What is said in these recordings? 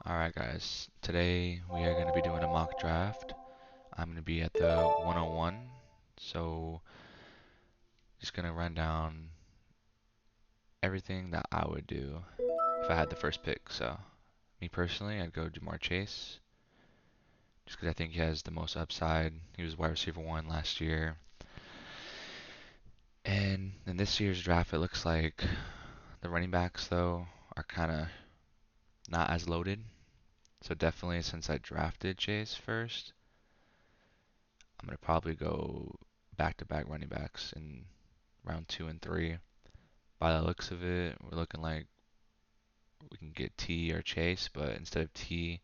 Alright guys, today we are going to be doing a mock draft. I'm going to be at the 101, so just going to run down everything that I would do if I had the first pick. So, me personally, I'd go Jamar Chase, just because I think he has the most upside. He was wide receiver one last year. And in this year's draft, it looks like the running backs, though, are kind of not as loaded. So definitely, since I drafted Chase first, I'm going to probably go back-to-back running backs in round two and three. By the looks of it, we're looking like we can get T or Chase, but instead of T,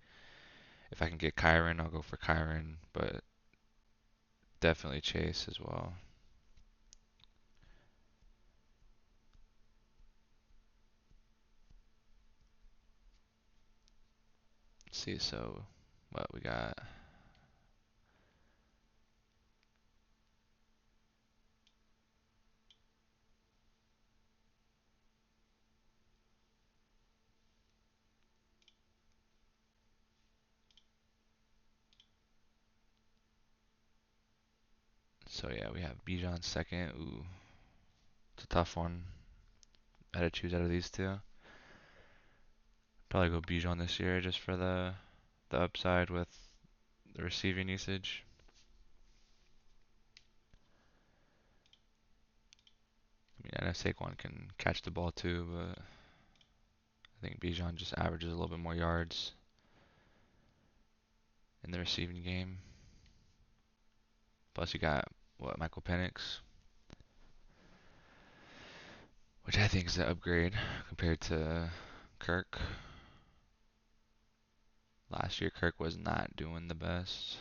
if I can get Kyron, I'll go for Kyron, but definitely Chase as well. Let's see, so what we got. So yeah, we have Bijan second. Ooh, it's a tough one. I had to choose out of these two. Probably go Bijan this year just for the upside with the receiving usage. I mean, I know Saquon can catch the ball too, but I think Bijan just averages a little bit more yards in the receiving game. Plus, you got what, Michael Penix, which I think is an upgrade compared to Kirk. Last year, Kirk was not doing the best.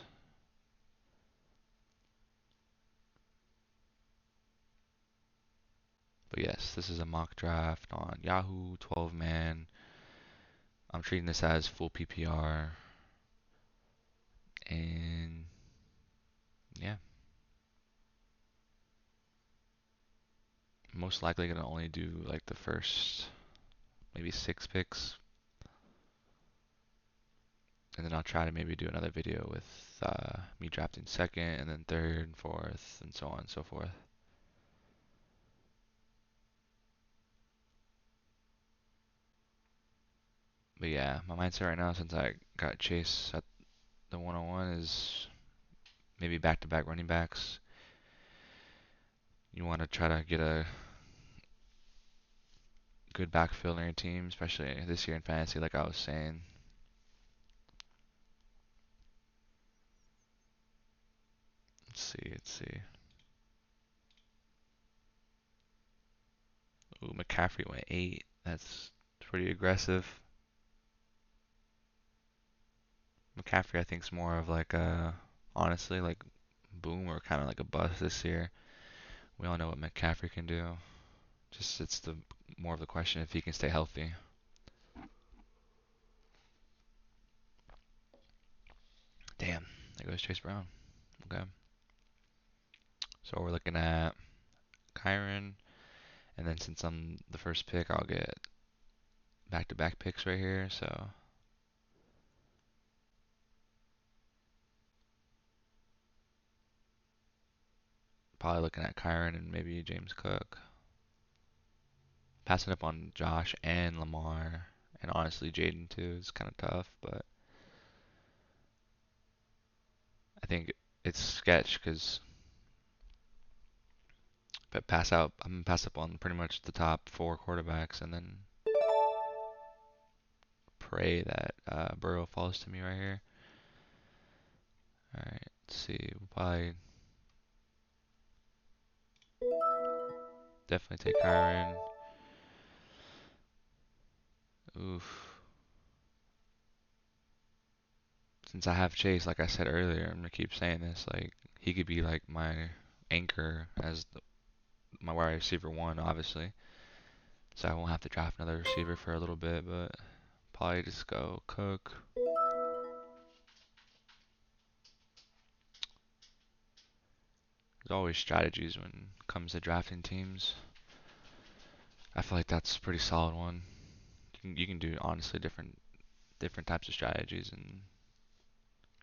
But yes, this is a mock draft on Yahoo, 12 man. I'm treating this as full PPR. And yeah, most likely gonna only do like the first maybe 6 picks. And then I'll try to maybe do another video with me drafting second and then third, fourth, and so on and so forth. But yeah, my mindset right now, since I got Chase at the 101, is maybe back-to-back running backs. You want to try to get a good backfield in your team, especially this year in fantasy, like I was saying. Let's see, let's see. Ooh, McCaffrey went 8. That's pretty aggressive. McCaffrey, I think, is more of like a, honestly, like boom or kind of like a bust this year. We all know what McCaffrey can do. Just it's the more of the question if he can stay healthy. Damn, there goes Chase Brown. Okay, so we're looking at Kyron, and then since I'm the first pick, I'll get back-to-back picks right here. So probably looking at Kyron and maybe James Cook. Passing up on Josh and Lamar, and honestly Jaden too is kind of tough, but I think it's sketch because if I'm gonna pass up on pretty much the top 4 quarterbacks, and then pray that Burrow falls to me right here. All right, let's see. We'll probably definitely take Kyron. Oof. Since I have Chase, like I said earlier, I'm gonna keep saying this. Like he could be like my anchor as my wide receiver one, obviously. So I won't have to draft another receiver for a little bit, but probably just go Cook. There's always strategies when it comes to drafting teams. I feel like that's a pretty solid one. You can do honestly different different types of strategies, and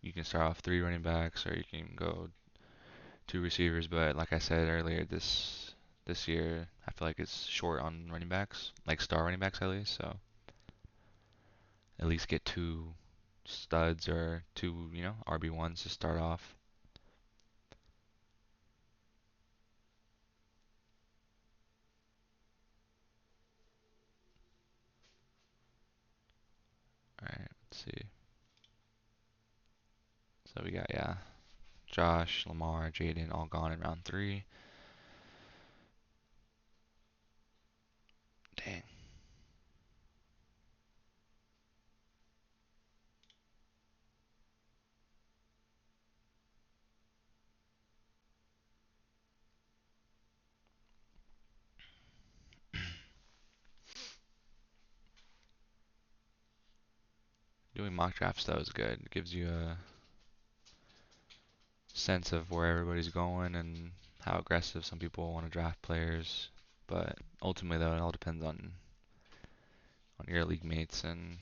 you can start off three running backs, or you can go two receivers. But like I said earlier, this year I feel like it's short on running backs, like star running backs at least. So at least get two studs or two, RB1s to start off. All right, let's see. So we got, yeah, Josh, Lamar, Jaden all gone in round three. Dang. Doing mock drafts though is good. It gives you a sense of where everybody's going and how aggressive some people want to draft players. But ultimately, though, it all depends on your league mates and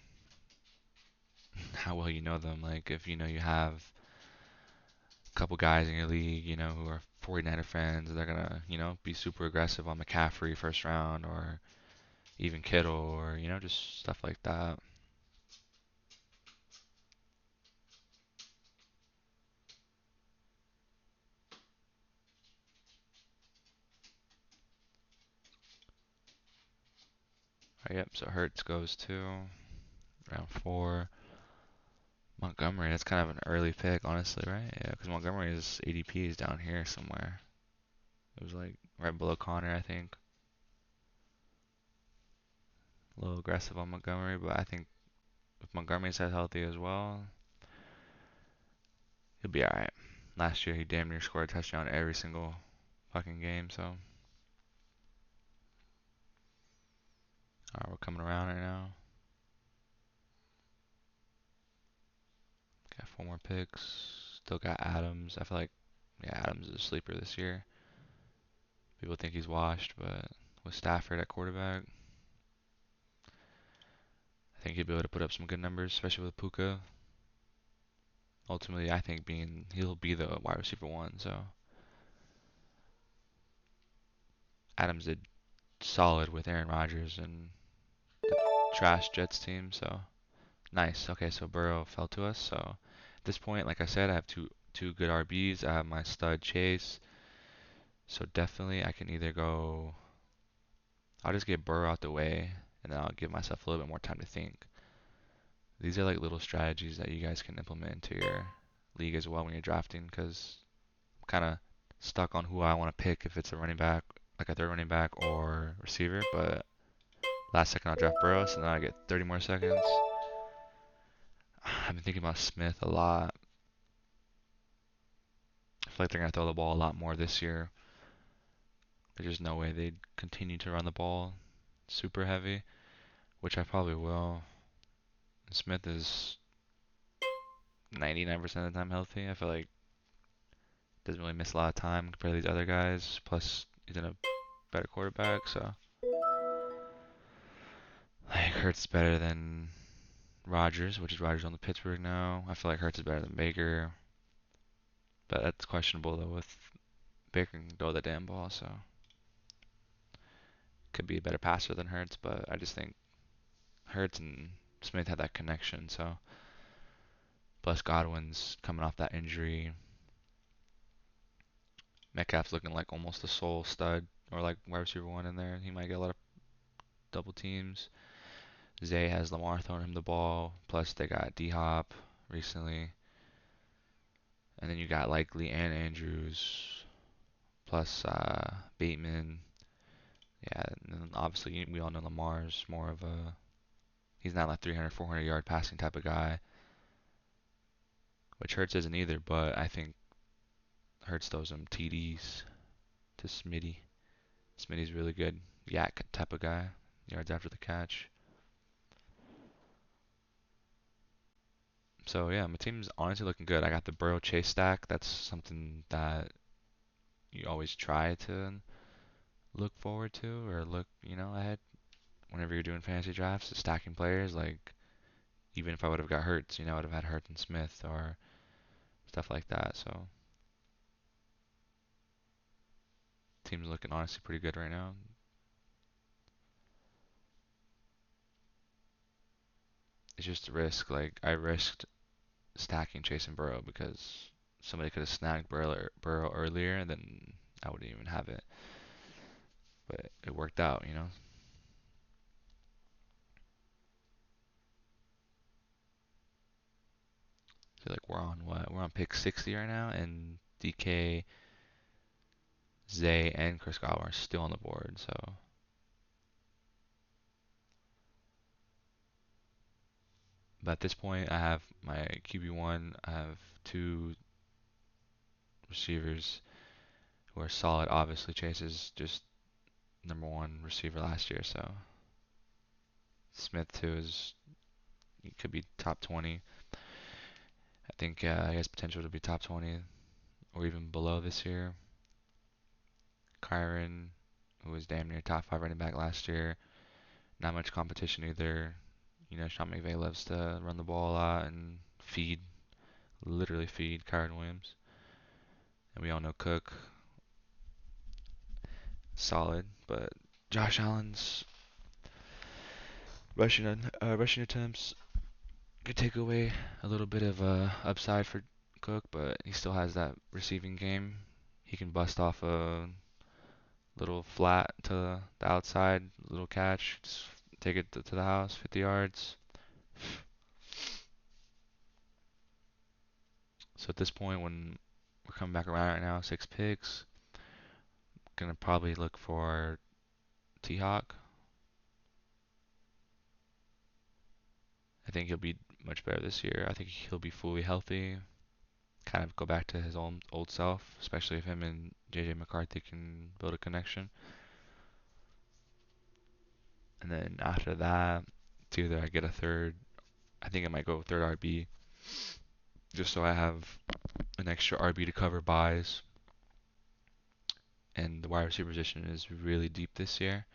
how well you know them. Like if you know you have a couple guys in your league, who are 49er fans, they're gonna, be super aggressive on McCaffrey first round or even Kittle or, just stuff like that. Yep, so Hurts goes to round four. Montgomery, that's kind of an early pick, honestly, right? Yeah, because Montgomery's ADP is down here somewhere. It was like right below Connor, I think. A little aggressive on Montgomery, but I think if Montgomery's as healthy as well, he'll be alright. Last year, he damn near scored a touchdown every single fucking game, so. Alright, we're coming around right now. Got four more picks. Still got Adams. I feel like, yeah, Adams is a sleeper this year. People think he's washed, but with Stafford at quarterback, I think he'll be able to put up some good numbers, especially with Puka. Ultimately, I think he'll be the wide receiver one. So Adams did solid with Aaron Rodgers and the trash Jets team. So nice. Okay, so Burrow fell to us. So at this point, like I said, I have two good RBs. I have my stud Chase. So definitely, I can either go. I'll just get Burrow out the way, and then I'll give myself a little bit more time to think. These are like little strategies that you guys can implement into your league as well when you're drafting, because I'm kind of stuck on who I want to pick if it's a running back, like a third running back or receiver. But last second I'll draft Burrow, so then I get 30 more seconds. I've been thinking about Smith a lot. I feel like they're gonna throw the ball a lot more this year. There's just no way they'd continue to run the ball super heavy, which I probably will. Smith is 99% of the time healthy. I feel like doesn't really miss a lot of time compared to these other guys. Plus, he's in a better quarterback, so like Hurts better than Rodgers, which is Rodgers on the Pittsburgh now. I feel like Hurts is better than Baker, but that's questionable though. With Baker can throw the damn ball, so could be a better passer than Hurts. But I just think Hurts and Smith had that connection. So plus Godwin's coming off that injury. Metcalf's looking like almost a sole stud or like wide receiver one in there. He might get a lot of double teams. Zay has Lamar throwing him the ball. Plus they got D Hop recently, and then you got Likely and Andrews. Plus Bateman. Yeah, and then obviously we all know Lamar's more of a he's not like 300, 400 yard passing type of guy, which Hurts isn't either. But I think Hurts throws some TDs to Smitty. Smitty's really good yak type of guy, yards after the catch. So yeah, my team's honestly looking good. I got the Burrow Chase stack. That's something that you always try to look forward to or look, ahead whenever you're doing fantasy drafts, stacking players. Like Even if I would have got Hurts, I would have had Hurts and Smith or stuff like that. So team's looking honestly pretty good right now. It's just a risk. Like I risked stacking Chase and Burrow because somebody could have snagged Burrow earlier, and then I wouldn't even have it. But it worked out. So like we're on what? We're on pick 60 right now, and DK, Zay, and Chris Godwin are still on the board. So, but at this point, I have my QB1. I have two receivers who are solid. Obviously, Chase is just number one receiver last year, so Smith too is he could be top 20. I think he has potential to be top 20 or even below this year. Kyron, who was damn near top five running back last year, not much competition either. Sean McVay loves to run the ball a lot and literally feed Kyron Williams. And we all know Cook, solid, but Josh Allen's rushing attempts could take away a little bit of upside for Cook, but he still has that receiving game. He can bust off a little flat to the outside, little catch, just take it to the house, 50 yards. So at this point, when we're coming back around right now, 6 picks, gonna probably look for T Hawk. I think he'll be much better this year. I think he'll be fully healthy, kind of go back to his old self, especially if him and JJ McCarthy can build a connection. And then after that, it's either I get a third. I think I might go third RB, just so I have an extra RB to cover buys. And the wide receiver position is really deep this year.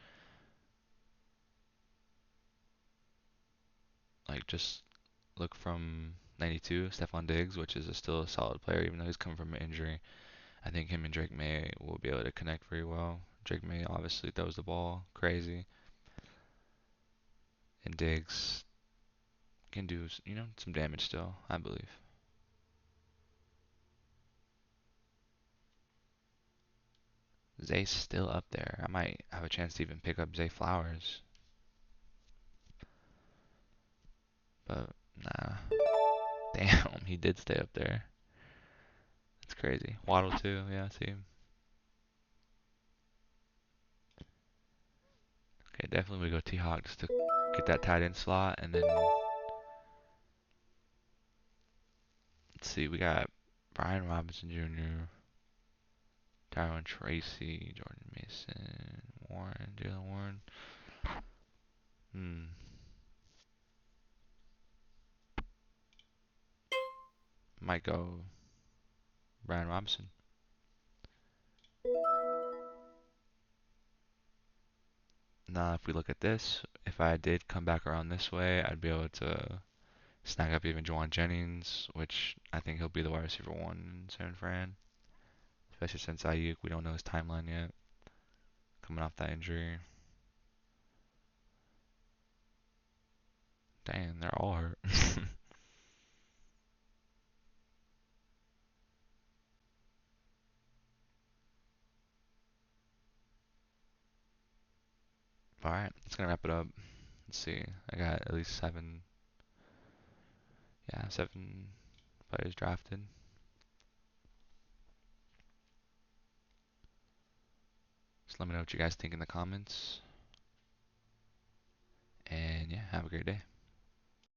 Like just look from 92, Stephon Diggs, which is still a solid player, even though he's coming from an injury. I think him and Drake May will be able to connect very well. Drake May obviously throws the ball crazy, and Diggs can do some damage still, I believe. Zay's still up there. I might have a chance to even pick up Zay Flowers, but nah. Damn, he did stay up there. That's crazy. Waddle too, yeah, see. Okay, definitely we go T-Hawk just to get that tight end slot, and then let's see, we got Brian Robinson Jr., Tyrone Tracy, Jordan Mason, Jalen Warren. Hmm. Might go Brian Robinson. Now, if we look at this, if I did come back around this way, I'd be able to snag up even Juwan Jennings, which I think he'll be the wide receiver one in San Fran, especially since Ayuk, we don't know his timeline yet, coming off that injury. Dang, they're all hurt. All right, that's gonna wrap it up. Let's see, I got at least seven players drafted. Just let me know what you guys think in the comments. And yeah, have a great day.